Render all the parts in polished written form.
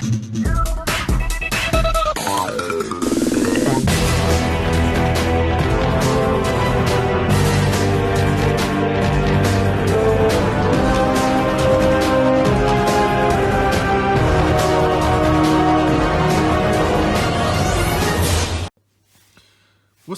What's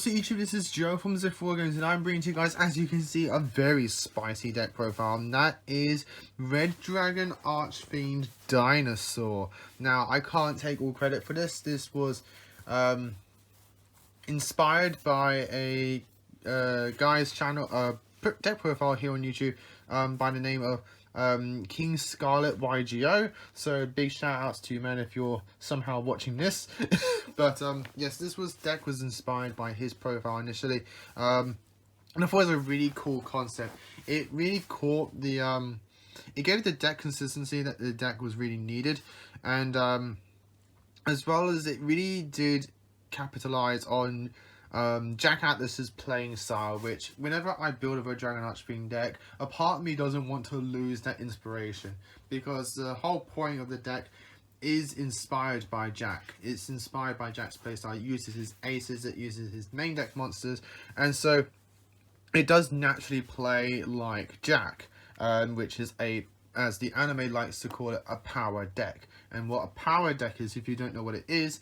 up YouTube, this is Joe from Z4 Games and I'm bringing to you guys, as you can see, a very spicy deck profile, and that is Red Dragon Archfiend Dinosaur. Now, I can't take all credit for this. This was inspired by a guy's channel, deck profile here on YouTube by the name of King Scarlet Yugioh. So big shout outs to you, man, if you're somehow watching this. But yes, this deck was inspired by his profile initially, and I thought it was a really cool concept. It really caught the it gave the deck consistency that the deck was really needed, and as well as it really did capitalize on Jack Atlas's playing style, which whenever I build a Red Dragon Archfiend deck, a part of me doesn't want to lose that inspiration, because the whole point of the deck is inspired by Jack. It's inspired by Jack's playstyle. It uses his aces, it uses his main deck monsters, and so it does naturally play like Jack, which is as the anime likes to call it, a power deck. And what a power deck is, if you don't know what it is,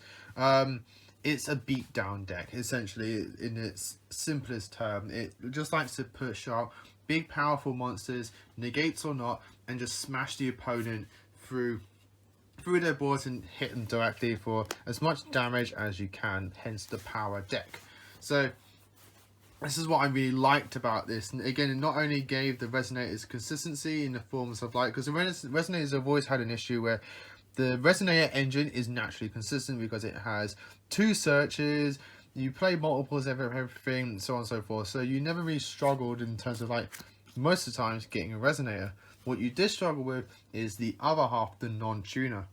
it's a beatdown deck, essentially, in its simplest term. It just likes to push out big powerful monsters, negates or not, and just smash the opponent through their boards and hit them directly for as much damage as you can, hence the power deck. So this is what I really liked about this. And again, it not only gave the resonators consistency in the forms of, like, because the resonators have always had an issue where the resonator engine is naturally consistent because it has 2 searches, you play multiples of everything, so on and so forth. So you never really struggled in terms of, like, most of the times getting a resonator. What you did struggle with is the other half, the non-tuner.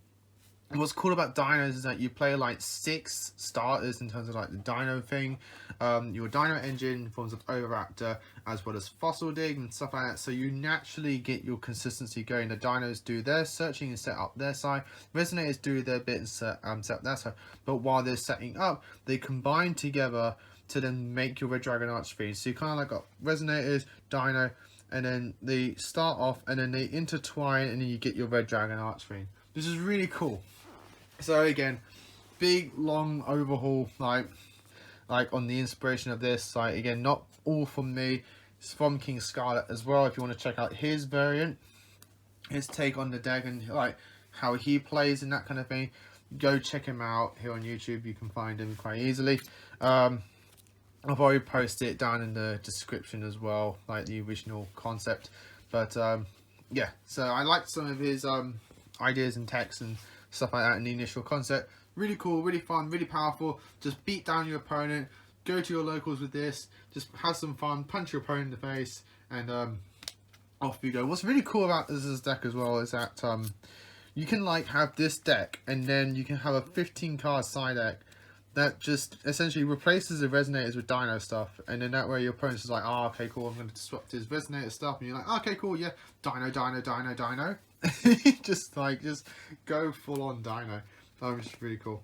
And what's cool about Dinos is that you play like 6 starters in terms of like the Dino thing, your Dino engine in forms of Oviraptor, as well as Fossil Dig and stuff like that. So you naturally get your consistency going. The Dinos do their searching and set up their side. Resonators do their bit and set up their side. But while they're setting up, they combine together to then make your Red Dragon Archfiend. So you kind of like got Resonators, Dino, and then they start off and then they intertwine, and then you get your Red Dragon Archfiend. This is really cool. So again, big long overhaul, like on the inspiration of this. Like, again, not all from me, it's from King Scarlet as well. If you want to check out his variant, his take on the deck, and like how he plays and that kind of thing, go check him out here on YouTube. You can find him quite easily. I've already posted it down in the description as well, like the original concept. But yeah, so I liked some of his ideas and text and stuff like that in the initial concept. Really cool, really fun, really powerful. Just beat down your opponent, go to your locals with this, just have some fun, punch your opponent in the face, and off you go. What's really cool about this deck as well is that you can like have this deck, and then you can have a 15 card side deck that just essentially replaces the resonators with Dino stuff, and then that way your opponent's is like, oh, okay, cool, I'm going to disrupt his resonator stuff, and you're like, okay, cool, yeah, Dino, Dino, Dino, Dino. just go full on Dino. Which is really cool.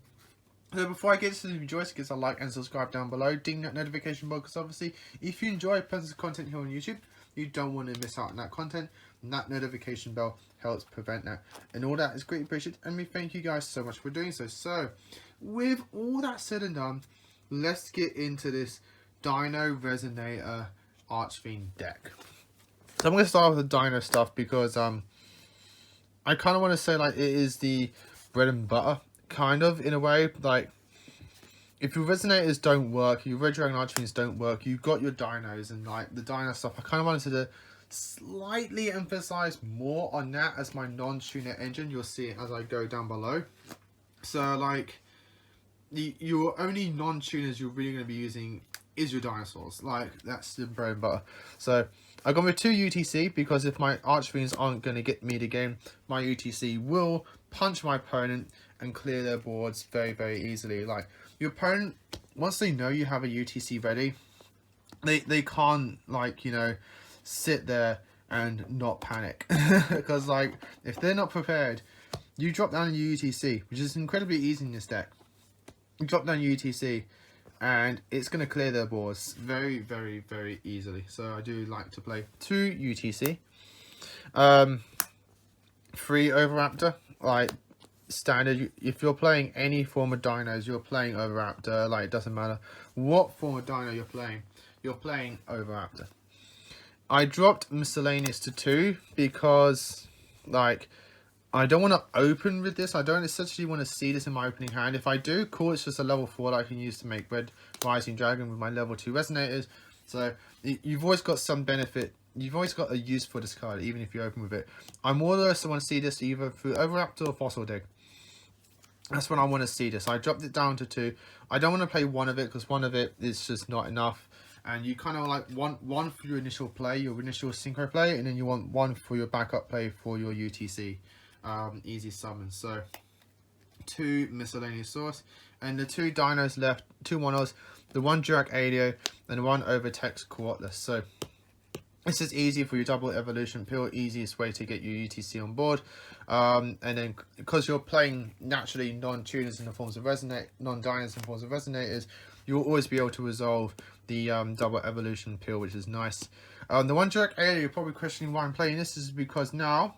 So before I get to the video, give a like and subscribe down below. Ding that notification bell, because obviously if you enjoy Pleasant's content here on YouTube, you don't want to miss out on that content, and that notification bell helps prevent that. And all that is greatly appreciated, and we thank you guys so much for doing so. So with all that said and done, let's get into this Dino Resonator Archfiend deck. So I'm going to start with the Dino stuff because I kind of want to say, like, it is the bread and butter, kind of, in a way. Like, if your resonators don't work, your Red Dragon Archfiends don't work, you've got your Dinos, and like the Dino stuff, I kind of wanted to slightly emphasize more on that as my non-tuner engine. You'll see it as I go down below. So like, your only non-tuners you're really going to be using is your dinosaurs. Like, that's the bread and butter. So I've gone with 2 UTC because if my Archfiends aren't going to get me the game, my UTC will punch my opponent and clear their boards very, very easily. Like, your opponent, once they know you have a UTC ready, they can't, like, you know, sit there and not panic. Because, like, if they're not prepared, you drop down your UTC, which is incredibly easy in this deck. You drop down your UTC, and it's going to clear their boards very, very, very easily. So I do like to play 2 UTC. 3 Overraptor, like standard. If you're playing any form of dinos, you're playing Overraptor. Like, it doesn't matter what form of dino you're playing Overraptor. I dropped miscellaneous to 2 because, like, I don't want to open with this. I don't essentially want to see this in my opening hand. If I do, cool, it's just a level 4 that I can use to make Red Rising Dragon with my level 2 Resonators. So you've always got some benefit. You've always got a use for this card, even if you open with it. I more or less want to see this either through Overraptor or Fossil Dig. That's when I want to see this. I dropped it down to 2. I don't want to play one of it because one of it is just not enough. And you kind of like want one for your initial play, your initial synchro play, and then you want one for your backup play for your UTC. Easy summon. So 2 miscellaneous source, and the 2 dinos left, 2 monos, the 1 Durac Alio and 1 Overtex Coatless. So this is easy for your double evolution pill, easiest way to get your UTC on board. And then because you're playing naturally non-tuners in the forms of non-dinos in the forms of resonators, you'll always be able to resolve the double evolution pill, which is nice. The 1 Durac Alio, you're probably questioning why I'm playing this, is because now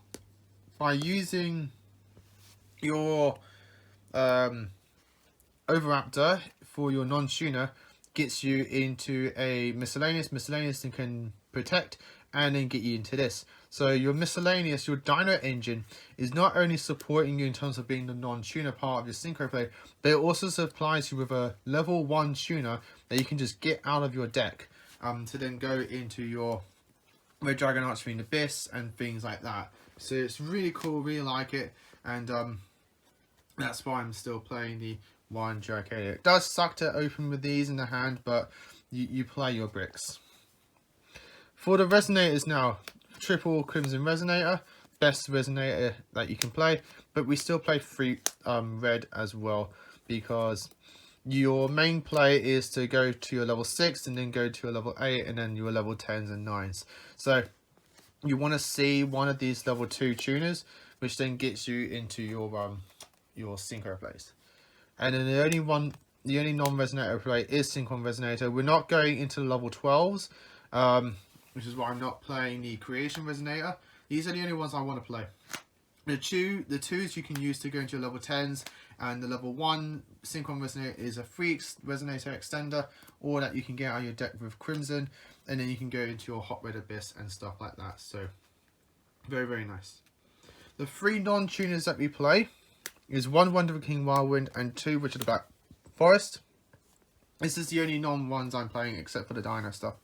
by using your Overraptor for your non-tuner gets you into a miscellaneous and can protect and then get you into this. So your miscellaneous, your Dino engine is not only supporting you in terms of being the non-tuner part of your synchro play, but it also supplies you with a level 1 tuner that you can just get out of your deck to then go into your Red Dragon Archfiend Abyss and things like that. So it's really cool, really like it, and that's why I'm still playing the 1 Durac Alio. It does suck to open with these in the hand, but you play your bricks. For the resonators now, triple Crimson Resonator, best resonator that you can play, but we still play 3 red as well, because your main play is to go to your level 6 and then go to your level 8 and then your level 10s and 9s. So you want to see one of these level 2 tuners, which then gets you into your synchro plays. And then the only non-resonator play is Synchron Resonator. We're not going into the level 12s, which is why I'm not playing the Creation Resonator. These are the only ones I want to play. The 2s you can use to go into your level 10s, and the level 1 Synchron Resonator is a free Resonator extender, or that you can get out of your deck with Crimson, and then you can go into your Hot Red Abyss and stuff like that. So very, very nice. The 3 non-tuners that we play is 1 Wandering King Wildwind and 2 Richard the Black Forest. This is the only non-ones I'm playing except for the Dino stuff.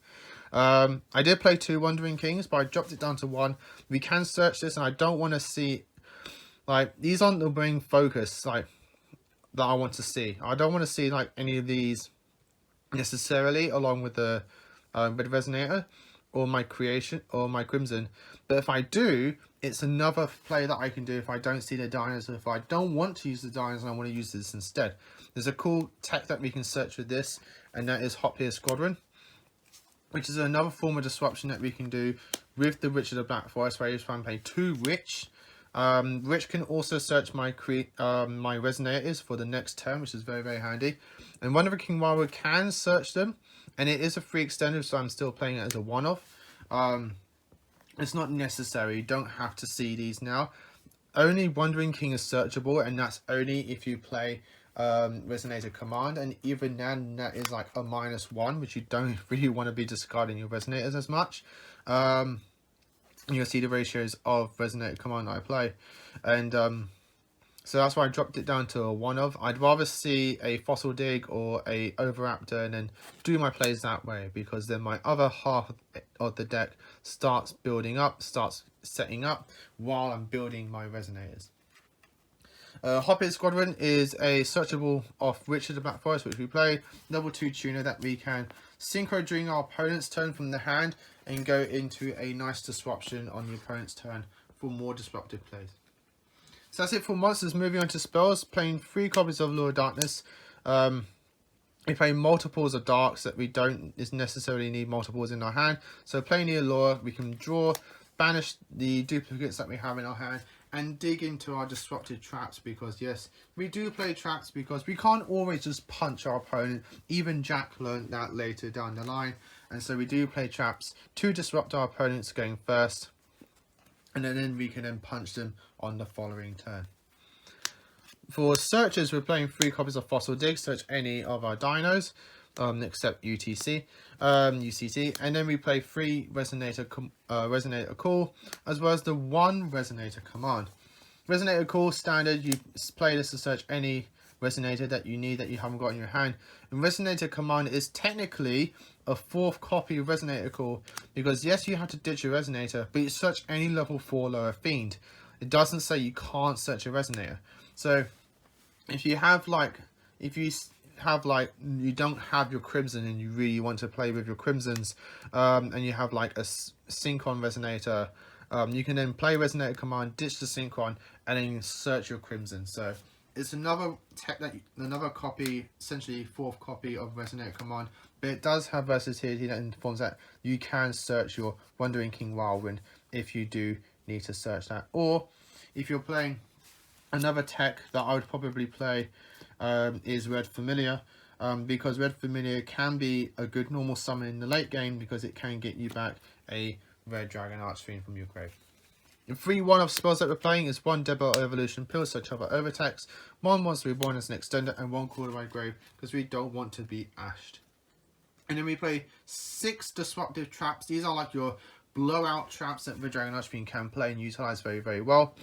I did play 2 Wandering Kings, but I dropped it down to 1. We can search this, and I don't want to see, like, these aren't the main focus, like, that I want to see. I don't want to see, like, any of these necessarily along with the Red Resonator or my Creation or my Crimson. But if I do, it's another play that I can do if I don't see the dinos, or if I don't want to use the dinos and I want to use this instead. There's a cool tech that we can search with this, and that is Hot Peer Squadron, which is another form of disruption that we can do with the Witch of the Black Forest, where I just want to play 2 Witch. Witch can also search my my Resonators for the next turn, which is very, very handy. And Wandering King Wildwood can search them, and it is a free extender, so I'm still playing it as a one-off. It's not necessary, you don't have to see these now. Only Wandering King is searchable, and that's only if you play Resonator Command, and even then that is like a -1, which you don't really want to be discarding your Resonators as much. You'll see the ratios of Resonator Command that I play, and so that's why I dropped it down to a 1-of. I'd rather see a Fossil Dig or a Overraptor and then do my plays that way, because then my other half of the deck starts building up, starts setting up while I'm building my Resonators. Hot Pit Squadron is a searchable off Richard the Black Forest, which we play. Level 2 tuner that we can synchro during our opponent's turn from the hand and go into a nice disruption on the opponent's turn for more disruptive plays. So that's it for monsters. Moving on to spells, playing 3 copies of Lure of Darkness. We play multiples of darks that we don't necessarily need multiples in our hand. So playing the Allure, we can draw, banish the duplicates that we have in our hand, and dig into our disruptive traps, because yes, we do play traps because we can't always just punch our opponent. Even Jack learned that later down the line, and so we do play traps to disrupt our opponents going first, and then we can then punch them on the following turn. For searches, we're playing 3 copies of Fossil Dig. Search any of our dinos, except UCT, and then we play 3 Resonator Call, as well as the 1 Resonator Command. Resonator Call standard, you play this to search any Resonator that you need that you haven't got in your hand. And Resonator Command is technically a 4th copy of Resonator Call, because yes, you have to ditch a Resonator, but you search any level 4 lower fiend. It doesn't say you can't search a Resonator. So if you have you don't have your Crimson and you really want to play with your Crimsons, and you have like a Synchron Resonator, you can then play Resonator Command, ditch the Synchron, and then search your Crimson. So it's another copy, essentially 4th copy of Resonator Command, but it does have versatility in the forms that you can search your Wandering King Wildwind if you do need to search that. Or if you're playing another tech that I would probably play is Red Familiar, because Red Familiar can be a good normal summon in the late game, because it can get you back a Red Dragon Archfiend from your grave. The 3 one-off spells that we're playing is 1 Deadbolt Evolution, Pills Such Other Overtax, 1 Monster Reborn as an extender, and 1 Call Away Grave, because we don't want to be ashed. And then we play 6 Disruptive Traps. These are like your blowout traps that Red Dragon Archfiend can play and utilize very, very well,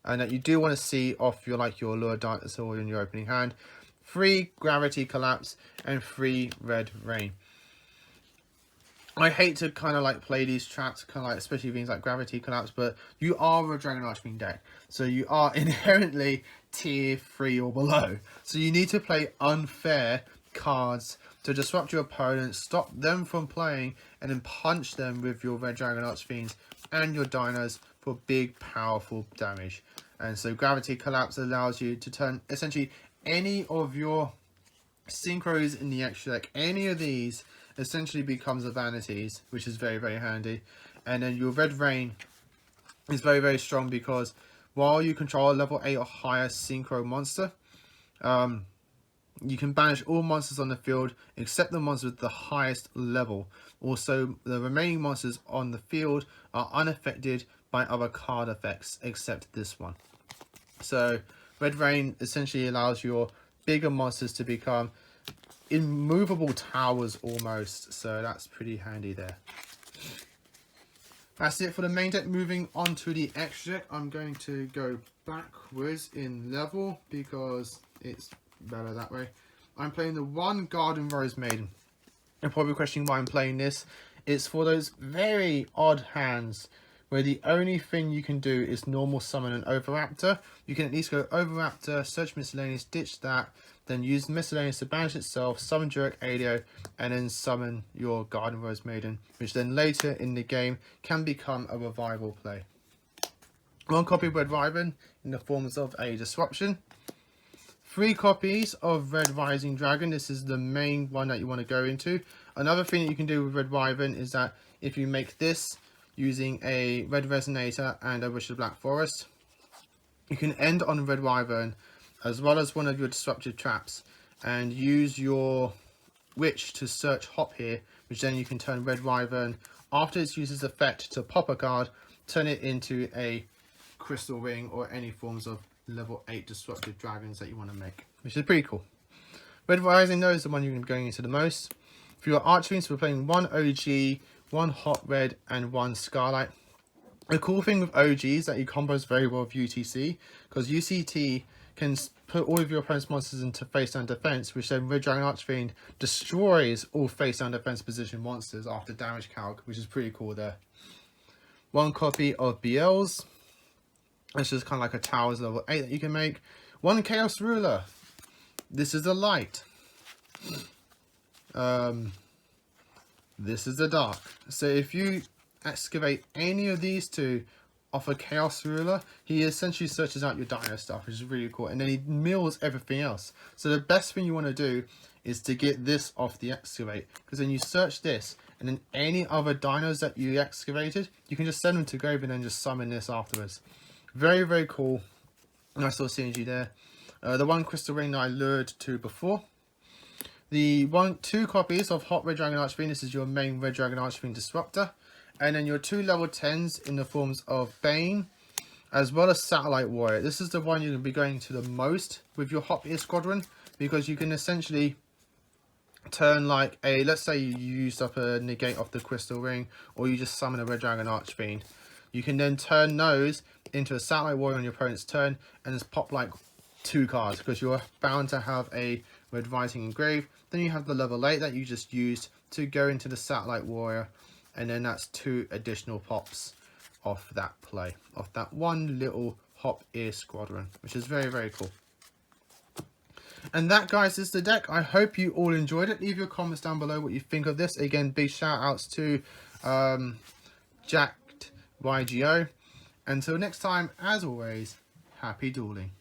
and that you do want to see off your Lure Dinosaur in your opening hand. 3 Gravity Collapse and 3 Red Rain. I hate to kind of like play these traps, kind of like especially things like Gravity Collapse, but you are a Dragon Archfiend deck, so you are inherently tier 3 or below. So you need to play unfair cards to disrupt your opponent, stop them from playing, and then punch them with your Red Dragon Archfiends and your dinos for big, powerful damage. And so Gravity Collapse allows you to turn essentially any of your synchros in the extra deck, any of these essentially becomes a vanities, which is very, very handy. And then your Red Rain is very, very strong, because while you control a level 8 or higher synchro monster, you can banish all monsters on the field except the monsters with the highest level. Also, the remaining monsters on the field are unaffected by other card effects except this one. So Red Rain essentially allows your bigger monsters to become immovable towers almost, so that's pretty handy there. That's it for the main deck. Moving on to the extra deck, I'm going to go backwards in level because it's better that way. I'm playing the 1 Garden Rose Maiden. You're probably questioning why I'm playing this. It's for those very odd hands where the only thing you can do is normal summon an Oviraptor. You can at least go Oviraptor, search Miscellaneous, ditch that, then use Miscellaneous to banish itself, summon Jurek Alio, and then summon your Garden Rose Maiden, which then later in the game can become a revival play. 1 copy of Red Wyvern in the forms of a disruption. 3 copies of Red Rising Dragon. This is the main one that you want to go into. Another thing that you can do with Red Wyvern is that if you make this using a Red Resonator and a Wish of the Black Forest, you can end on Red Wyvern as well as one of your disruptive traps and use your Witch to search Hop here, which then you can turn Red Wyvern, after it uses effect to pop a card, turn it into a Crystal Ring or any forms of level 8 disruptive dragons that you want to make, which is pretty cool. Red Rising though is the one you're going into the most. For your Archfiends, we're playing 1 OG, 1 Hot Red, and 1 Scarlight. The cool thing with OG is that he combos very well with UTC, because UCT can put all of your opponent's monsters into face-down defense, which then Red Dragon Archfiend destroys all face-down defense position monsters after damage calc, which is pretty cool there. 1 copy of BLs. It's just kind of like a Towers level 8 that you can make. 1 Chaos Ruler. This is the light. This is the dark. So if you excavate any of these 2 off a Chaos Ruler, he essentially searches out your Dino stuff, which is really cool, and then he mills everything else. So the best thing you want to do is to get this off the excavate, because then you search this, and then any other dinos that you excavated, you can just send them to grave and then just summon this afterwards. Very, very cool. Nice little synergy there. The one crystal ring that I lured to before. The 2 copies of Hot Red Dragon Archfiend. This is your main Red Dragon Archfiend Disruptor. And then your 2 level 10s in the forms of Bane, as well as Satellite Warrior. This is the one you're going to be going to the most with your Hot Ear Squadron, because you can essentially turn like a, let's say you used up a negate off the crystal ring, or you just summon a Red Dragon Archfiend. You can then turn those into a Satellite Warrior on your opponent's turn and just pop like 2 cards, because you're bound to have a Red Rising engraved. Then you have the level 8 that you just used to go into the Satellite Warrior, and then that's 2 additional pops off that play, off that one little Hop Ear Squadron, which is very, very cool. And that, guys, is the deck. I hope you all enjoyed it. Leave your comments down below what you think of this. Again, big shout outs to Jacked Yugioh. Until next time, as always, happy dueling.